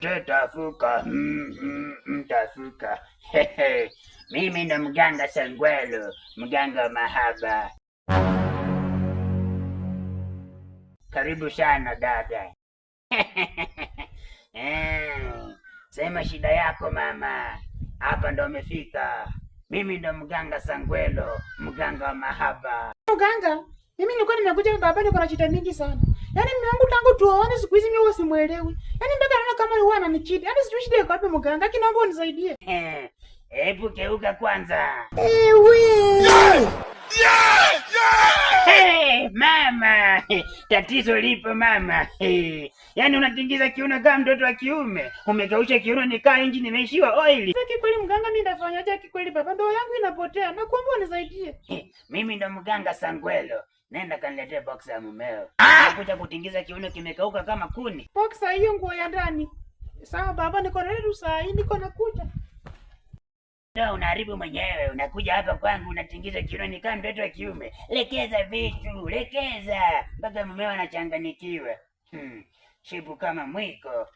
Tutafuka, mtafuka. Mimi ndo mganga Sangwelo, mganga wa mahaba. Karibu sana dada. Sema shida yako mama. Hapa ndo umefika. Mimi ndo mganga Sangwelo, mganga wa mahaba. Mganga, mimi nilikuwa nimekuja baba, niko na shida mingi sana. Yaani mume wangu tangu tuone siku hizi mimi simuelewi. Yaani mpaka naona kama yeye ananichiti. Yaani sijui shida iko wapi mganga, kinaomba unisaidie. Hebu geuka kwanza. Mama, tatizo lipo mama. Yaani unatingiza kiuno kama mtoto wa kiume. Umekausha kiuno nikaa inji nimeishiwa oili. Sasa kikweli mganga, mimi ndafanyaje kikweli baba? Ndoa yangu inapotea. Nakuomba unisaidie. Mimi ndo mganga Sangwelo. Nenda kaniletee boxer ya mumeo. Nakuja kutingiza kiuno kimekauka kama kuni. Boxer hiyo nguo ya ndani. Sawa baba, niko ready tu saa hii, niko nakuja. Ndio unaharibu mwenyewe. Unakuja hapa kwangu unatingiza kiuno ni kama mtoto wa kiume. Lekeza vitu, lekeza. Mpaka mumeo anachanganyikiwa. Shibu kama mwiko.